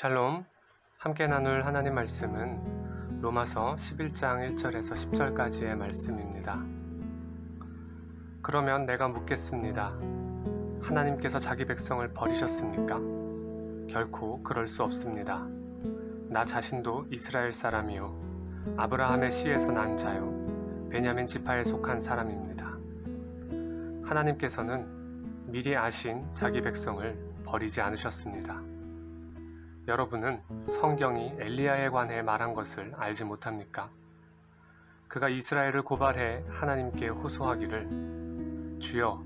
샬롬, 함께 나눌 하나님 말씀은 로마서 11장 1절에서 10절까지의 말씀입니다. 그러면 내가 묻겠습니다. 하나님께서 자기 백성을 버리셨습니까? 결코 그럴 수 없습니다. 나 자신도 이스라엘 사람이요 아브라함의 씨에서 난 자요 베냐민 지파에 속한 사람입니다. 하나님께서는 미리 아신 자기 백성을 버리지 않으셨습니다. 여러분은 성경이 엘리야에 관해 말한 것을 알지 못합니까? 그가 이스라엘을 고발해 하나님께 호소하기를 주여,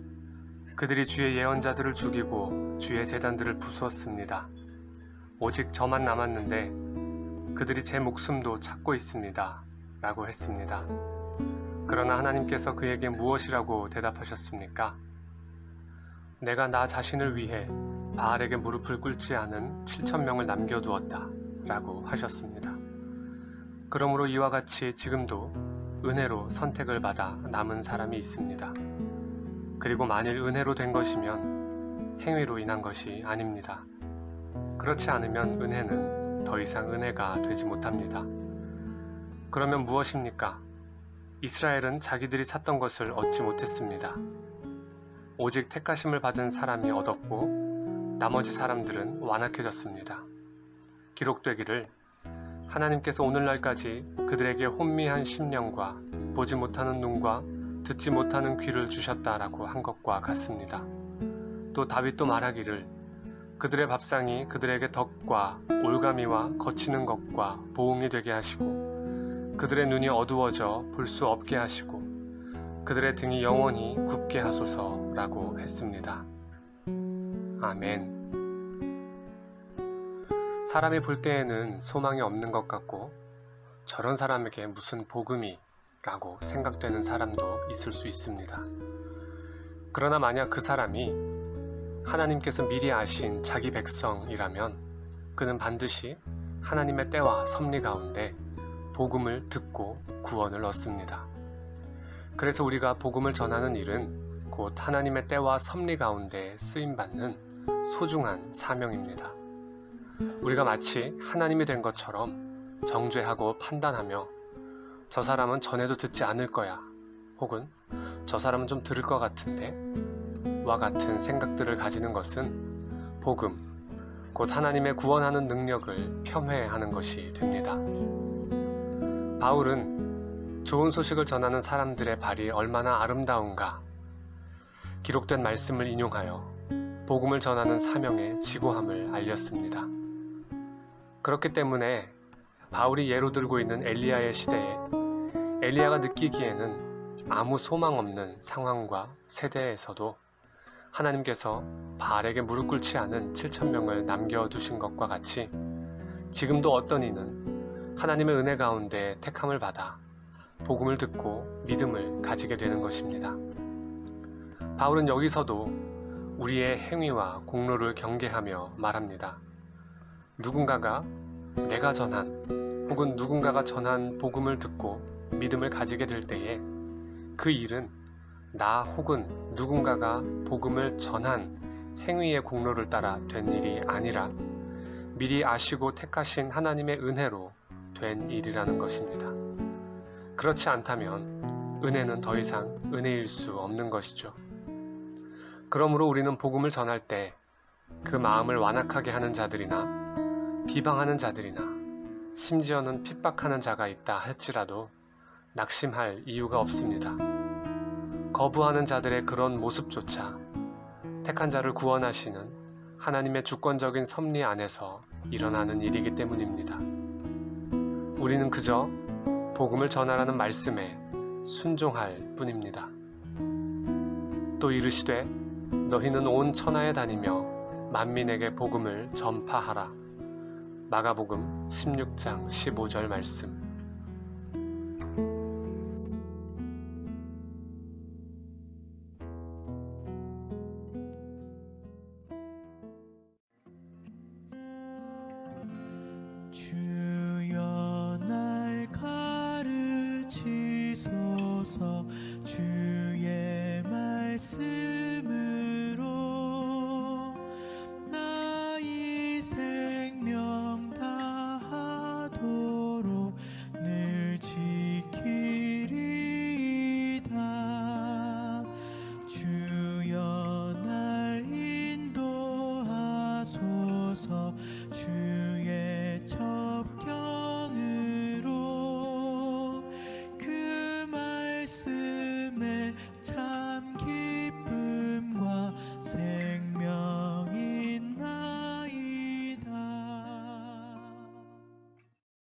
그들이 주의 예언자들을 죽이고 주의 제단들을 부수었습니다. 오직 저만 남았는데 그들이 제 목숨도 찾고 있습니다. 라고 했습니다. 그러나 하나님께서 그에게 무엇이라고 대답하셨습니까? 내가 나 자신을 위해 바알에게 무릎을 꿇지 않은 7,000명을 남겨두었다 라고 하셨습니다. 그러므로 이와 같이 지금도 은혜로 선택을 받아 남은 사람이 있습니다. 그리고 만일 은혜로 된 것이면 행위로 인한 것이 아닙니다. 그렇지 않으면 은혜는 더 이상 은혜가 되지 못합니다. 그러면 무엇입니까? 이스라엘은 자기들이 찾던 것을 얻지 못했습니다. 오직 택하심을 받은 사람이 얻었고 나머지 사람들은 완악해졌습니다. 기록되기를 하나님께서 오늘날까지 그들에게 혼미한 심령과 보지 못하는 눈과 듣지 못하는 귀를 주셨다라고 한 것과 같습니다. 또 다윗도 말하기를 그들의 밥상이 그들에게 덕과 올가미와 거치는 것과 보응이 되게 하시고 그들의 눈이 어두워져 볼 수 없게 하시고 그들의 등이 영원히 굽게 하소서라고 했습니다. 아멘. 사람이 볼 때에는 소망이 없는 것 같고 저런 사람에게 무슨 복음이 라고 생각되는 사람도 있을 수 있습니다. 그러나 만약 그 사람이 하나님께서 미리 아신 자기 백성이라면 그는 반드시 하나님의 때와 섭리 가운데 복음을 듣고 구원을 얻습니다. 그래서 우리가 복음을 전하는 일은 곧 하나님의 때와 섭리 가운데 쓰임받는 소중한 사명입니다. 우리가 마치 하나님이 된 것처럼 정죄하고 판단하며 저 사람은 전에도 듣지 않을 거야 혹은 저 사람은 좀 들을 것 같은데 와 같은 생각들을 가지는 것은 복음, 곧 하나님의 구원하는 능력을 폄훼하는 것이 됩니다. 바울은 좋은 소식을 전하는 사람들의 발이 얼마나 아름다운가 기록된 말씀을 인용하여 복음을 전하는 사명의 지고함을 알렸습니다. 그렇기 때문에 바울이 예로 들고 있는 엘리야의 시대에 엘리야가 느끼기에는 아무 소망 없는 상황과 세대에서도 하나님께서 바알에게 무릎 꿇지 않은 7,000명을 남겨두신 것과 같이 지금도 어떤 이는 하나님의 은혜 가운데 택함을 받아 복음을 듣고 믿음을 가지게 되는 것입니다. 바울은 여기서도 우리의 행위와 공로를 경계하며 말합니다. 누군가가 내가 전한 혹은 누군가가 전한 복음을 듣고 믿음을 가지게 될 때에 그 일은 나 혹은 누군가가 복음을 전한 행위의 공로를 따라 된 일이 아니라 미리 아시고 택하신 하나님의 은혜로 된 일이라는 것입니다. 그렇지 않다면 은혜는 더 이상 은혜일 수 없는 것이죠. 그러므로 우리는 복음을 전할 때 그 마음을 완악하게 하는 자들이나 비방하는 자들이나 심지어는 핍박하는 자가 있다 할지라도 낙심할 이유가 없습니다. 거부하는 자들의 그런 모습조차 택한 자를 구원하시는 하나님의 주권적인 섭리 안에서 일어나는 일이기 때문입니다. 우리는 그저 복음을 전하라는 말씀에 순종할 뿐입니다. 또 이르시되 너희는 온 천하에 다니며 만민에게 복음을 전파하라. 마가복음 16장 15절 말씀. 주여 날 가르치소서 주의 말씀